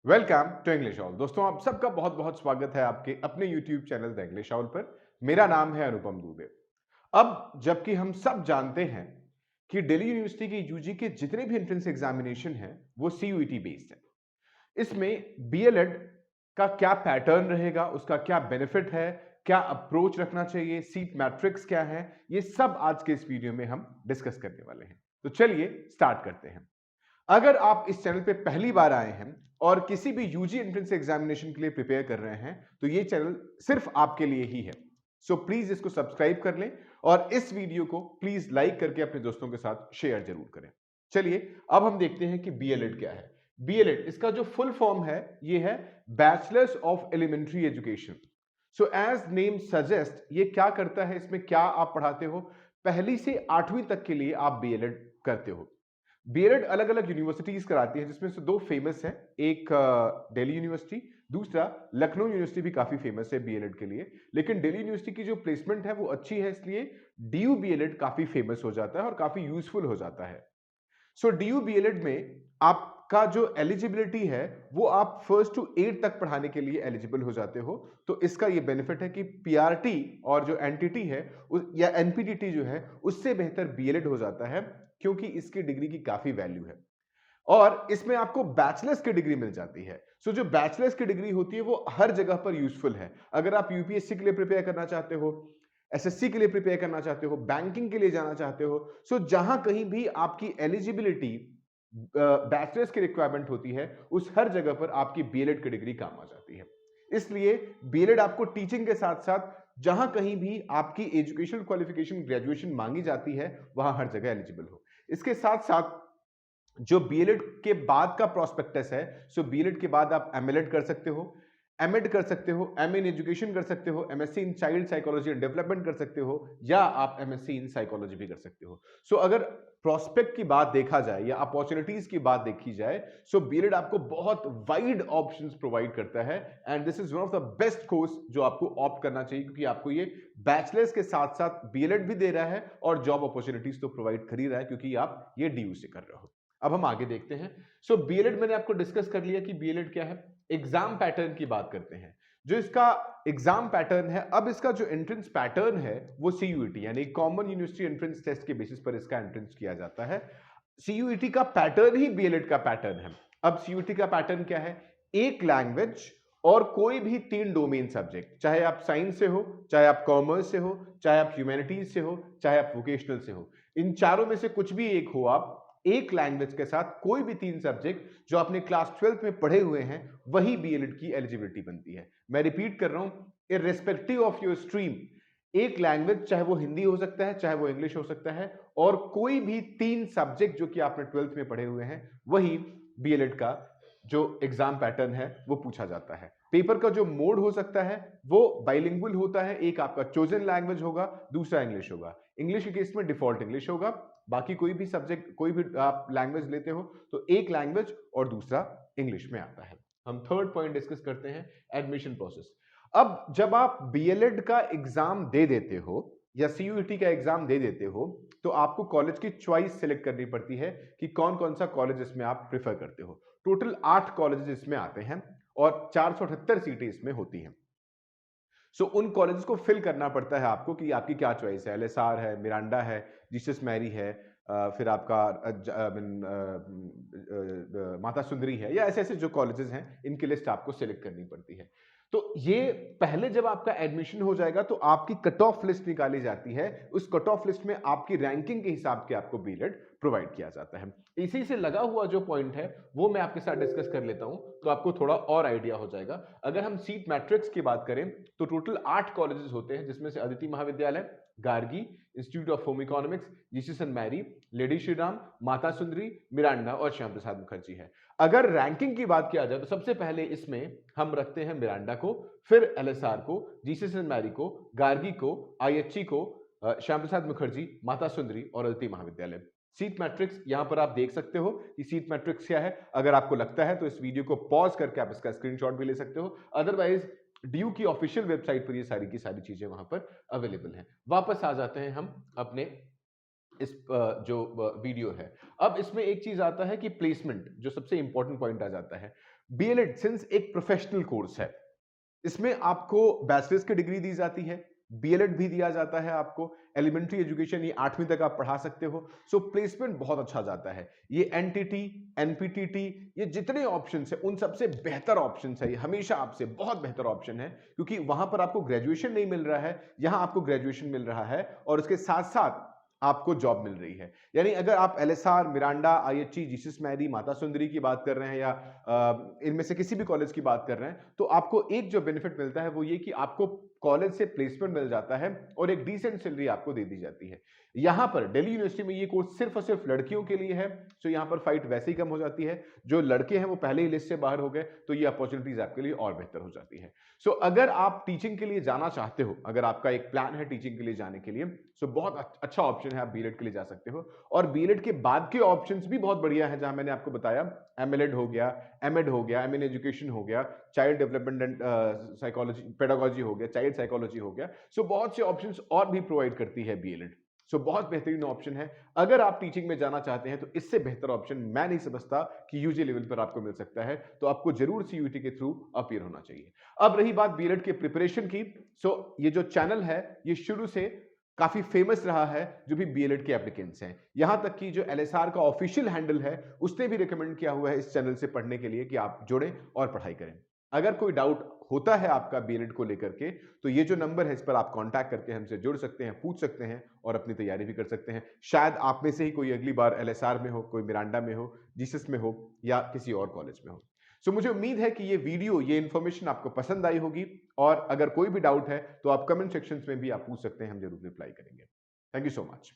Welcome to English all. दोस्तों, आप सबका बहुत बहुत स्वागत है आपके अपने YouTube channel the English all पर। मेरा नाम है अनुपम दुबे। अब जबकि हम सब जानते हैं कि दिल्ली यूनिवर्सिटी के यूजी के जितने भी एंट्रेंस एग्जामिनेशन हैं वो सीयूईटी बेस्ड है। इसमें बीएलएड का क्या पैटर्न रहेगा, उसका क्या बेनिफिट है, क्या अप्रोच रखना चाहिए, सीट मैट्रिक्स क्या है, ये सब आज के इस वीडियो में हम डिस्कस करने वाले हैं। तो चलिए स्टार्ट करते हैं। अगर आप इस चैनल पे पहली बार आए हैं और किसी भी यूजी एंट्रेंस एग्जामिनेशन के लिए प्रिपेयर कर रहे हैं तो ये चैनल सिर्फ आपके लिए ही है। सो प्लीज इसको सब्सक्राइब कर लें और इस वीडियो को प्लीज लाइक करके अपने दोस्तों के साथ शेयर जरूर करें। चलिए अब हम देखते हैं कि बीएलएड क्या है। बीएलएड इसका जो फुल फॉर्म है ये है bachelors of elementary education. So as name suggest, ये क्या करता है, इसमें क्या आप पढ़ाते हो? पहली से 8वीं तक के लिए आप बीएलएड करते हो। बीएड अलग अलग यूनिवर्सिटीज कराती है जिसमें से दो फेमस है। एक दिल्ली यूनिवर्सिटी, दूसरा लखनऊ यूनिवर्सिटी भी काफी फेमस है बीएलएड के लिए। लेकिन दिल्ली यूनिवर्सिटी की जो प्लेसमेंट है वो अच्छी है, इसलिए डीयू बीएलएड काफी फेमस हो जाता है और काफी यूजफुल हो जाता है। सो डीयू बीएलएड में आपका जो एलिजिबिलिटी है वो आप फर्स्ट टू 8 तक पढ़ाने के लिए एलिजिबल हो जाते हो। तो इसका ये बेनिफिट है कि पीआरटी और जो एनटीटी है या एनपीटीटी जो है उससे बेहतर बीएलएड हो जाता है, क्योंकि इसकी डिग्री की काफी वैल्यू है और इसमें आपको बैचलर्स की डिग्री मिल जाती है। सो जो बैचलर्स की डिग्री होती है वो हर जगह पर यूजफुल है। अगर आप यूपीएससी के लिए प्रिपेयर करना चाहते हो, एसएससी के लिए प्रिपेयर करना चाहते हो, बैंकिंग के लिए जाना चाहते हो, सो जहां कहीं भी आपकी एलिजिबिलिटी बैचलर्स की रिक्वायरमेंट होती है उस हर जगह पर आपकी बीएलएड की डिग्री काम आ जाती है। इसलिए बीएलएड आपको टीचिंग के साथ साथ जहां कहीं भी आपकी एजुकेशनल क्वालिफिकेशन ग्रेजुएशन मांगी जाती है वहां हर जगह एलिजिबल हो। इसके साथ साथ जो बीएलएड के बाद का प्रोस्पेक्टस है, सो बीएलएड के बाद आप एमएलएड कर सकते हो, एमएड कर सकते हो, एमए इन एजुकेशन कर सकते हो, MSc in child psychology and development कर सकते हो, या आप एमएससी इन साइकोलॉजी भी कर सकते हो। सो अगर प्रोस्पेक्ट की बात देखा जाए या अपॉर्चुनिटीज की बात देखी जाए, सो बीएलएड आपको बहुत वाइड ऑप्शंस प्रोवाइड करता है and this is one of the best course जो आपको ऑप्ट करना चाहिए, क्योंकि आपको ये बैचलर्स के साथ साथ बीएलएड भी दे रहा है और जॉब अपॉर्चुनिटीज तो प्रोवाइड कर ही रहा है, क्योंकि आप ये डीयू से कर रहे हो। अब हम आगे देखते हैं। सो बीएलएड मैंने आपको डिस्कस कर लिया कि बीएलएड क्या है। एग्जाम पैटर्न की बात करते हैं। जो इसका एग्जाम पैटर्न है, अब इसका जो एंट्रेंस पैटर्न है वो सीयूईटी यानी कॉमन यूनिवर्सिटी एंट्रेंस टेस्ट के बेसिस पर इसका एंट्रेंस किया जाता है। सीयूईटी का पैटर्न ही बीएलएड का पैटर्न है। अब सीयूईटी का पैटर्न क्या है? एक लैंग्वेज और कोई भी 3 डोमेन सब्जेक्ट, चाहे आप साइंस से हो, चाहे आप कॉमर्स से हो, चाहे आप ह्यूमैनिटीज से हो, चाहे आप वोकेशनल से हो, इन चारों में से कुछ भी एक हो, आप एक लैंग्वेज के साथ कोई भी 3 सब्जेक्ट जो आपने क्लास 12th में पढ़े हुए हैं वही बीएलएड की एलिजिबिलिटी बनती है। मैं रिपीट कर रहा हूं, इर्रेस्पेक्टिव ऑफ योर स्ट्रीम, एक लैंग्वेज, चाहे वो हिंदी हो सकता है, चाहे वो इंग्लिश हो सकता है, और कोई भी 3 सब्जेक्ट जो कि आपने 12th में पढ़े हुए हैं, वही बीएलएड का जो एग्जाम पैटर्न है वो पूछा जाता है। पेपर का जो मोड हो सकता है वो बाइलिंगुअल होता है। एक आपका चोजन लैंग्वेज होगा, दूसरा इंग्लिश होगा। इंग्लिश के केस में डिफॉल्ट इंग्लिश होगा, बाकी कोई भी सब्जेक्ट, कोई भी आप लैंग्वेज लेते हो तो एक लैंग्वेज और दूसरा इंग्लिश में आता है। हम थर्ड पॉइंट डिस्कस करते हैं, एडमिशन प्रोसेस। अब जब आप बीएलएड का एग्जाम दे देते हो या सीयूईटी का एग्जाम दे देते हो तो आपको कॉलेज की चॉइस सिलेक्ट करनी पड़ती है कि कौन कौन सा कॉलेज इसमें आप प्रेफर करते हो। टोटल 8 कॉलेजेस इसमें आते हैं और 478 सीटें इसमें होती हैं। सो उन कॉलेजेस को फिल करना पड़ता है आपको कि आपकी क्या चॉइस है। एलएसआर है, मिरांडा है, जीसस मैरी है, फिर आपका माता सुंदरी है, या ऐसे ऐसे जो कॉलेजेस हैं इनकी लिस्ट आपको सिलेक्ट करनी पड़ती है। तो ये पहले जब आपका एडमिशन हो जाएगा तो आपकी कट ऑफ लिस्ट निकाली जाती है। उस कट ऑफ लिस्ट में आपकी रैंकिंग के हिसाब के आपको बीएलएड प्रोवाइड किया जाता है। इसी से लगा हुआ जो पॉइंट है वो मैं आपके साथ डिस्कस कर लेता हूं तो आपको थोड़ा और आइडिया हो जाएगा। अगर हम सीट मैट्रिक्स की बात करें तो टोटल 8 कॉलेजेस होते हैं, जिसमें से Aditi Mahavidyalaya, Gargi, institute of home economics, Jesus and Mary, lady Shri Ram, Mata Sundari, Miranda और श्याम प्रसाद मुखर्जी है। अगर रैंकिंग की बात किया जाए तो सबसे पहले इसमें हम रखते हैं मिरांडा को, फिर एलएसआर को, जीसस एंड मैरी को, गार्गी को, आईएचई को, श्याम प्रसाद मुखर्जी, माता सुंदरी और अदिति महाविद्यालय। सीट मैट्रिक्स यहां पर आप देख सकते हो कि सीट मैट्रिक्स क्या है। अगर आपको लगता है तो इस वीडियो को पॉज करके आप इसका स्क्रीनशॉट भी ले सकते हो, अदरवाइज ड्यू की ऑफिशियल वेबसाइट पर ये सारी की सारी चीजें वहां पर अवेलेबल हैं। वापस आ जाते हैं हम अपने इस जो वीडियो है। अब इसमें एक चीज आता है कि प्लेसमेंट, जो सबसे इंपॉर्टेंट पॉइंट आ जाता है। बीएलएड सिंस एक प्रोफेशनल कोर्स है, इसमें आपको बैचलर्स की डिग्री दी जाती है, बीएलएड भी दिया जाता है आपको, एलिमेंट्री एजुकेशन ये 8वीं तक आप पढ़ा सकते हो। सो प्लेसमेंट बहुत अच्छा जाता है। ये एनटीटी, एनपीटीटी, ये जितने ऑप्शंस हैं उन सबसे बेहतर ऑप्शंस है, ये हमेशा आपसे बहुत बेहतर ऑप्शन है, क्योंकि वहां पर आपको ग्रेजुएशन नहीं मिल रहा है, यहां आपको ग्रेजुएशन मिल रहा है और उसके साथ साथ आपको जॉब मिल रही है। यानी अगर आप LSR, Miranda, आईएचई, Jesus Mary, Mata Sundari की बात कर रहे हैं या इनमें से किसी भी कॉलेज की बात कर रहे हैं, तो आपको एक जो बेनिफिट मिलता है वो ये कि आपको कॉलेज से प्लेसमेंट मिल जाता है और एक डिसेंट सैलरी आपको दे दी जाती है। यहां पर दिल्ली यूनिवर्सिटी में ये कोर्स सिर्फ और सिर्फ लड़कियों के लिए है, तो यहां पर फाइट वैसे ही कम हो जाती है। जो लड़के हैं वो पहले ही लिस्ट से बाहर हो गए, तो ये अपॉर्चुनिटीज आपके लिए और बेहतर हो जाती है। सो अगर आप टीचिंग के लिए जाना चाहते हो, अगर आपका एक प्लान है टीचिंग के लिए जाने के लिए, सो बहुत अच्छा ऑप्शन है, आप बीएलएड के लिए जा सकते हो। और बीएलएड के बाद के ऑप्शंस भी बहुत बढ़िया है, जहां मैंने आपको बताया एमएलएड हो गया, एमएड हो गया, एमएन एजुकेशन हो गया, child development and psychology, pedagogy हो गया, चाइल्ड साइकोलॉजी हो गया। सो बहुत से ऑप्शंस और भी प्रोवाइड करती है बीएलएड। सो बहुत बेहतरीन ऑप्शन है। अगर आप टीचिंग में जाना चाहते हैं तो इससे बेहतर ऑप्शन मैं नहीं समझता कि यूजी लेवल पर आपको मिल सकता है, तो आपको जरूर सीयूईटी के थ्रू अपीयर होना चाहिए। अब रही बात बीएलएड के प्रिपरेशन की, सो ये जो चैनल है ये शुरू से काफी फेमस रहा है, जो भी बीएलएड के एप्लीकेंट्स हैं। यहां तक कि जो एलएसआर का ऑफिशियल हैंडल है उसने भी रिकमेंड किया हुआ है इस चैनल से पढ़ने के लिए कि आप जुड़ें और पढ़ाई करें। अगर कोई डाउट होता है आपका बीएलएड को लेकर के, तो ये जो नंबर है इस पर आप कांटेक्ट करके हमसे जुड़ सकते हैं, पूछ सकते हैं और अपनी तैयारी भी कर सकते हैं। शायद आप में से ही कोई अगली बार एलएसआर में हो, कोई मिरांडा में हो, जीसस में हो या किसी और कॉलेज में हो। सो मुझे उम्मीद है कि ये वीडियो, ये इन्फॉर्मेशन आपको पसंद आई होगी, और अगर कोई भी डाउट है तो आप कमेंट सेक्शन में भी आप पूछ सकते हैं, हम जरूर रिप्लाई करेंगे। Thank you so much.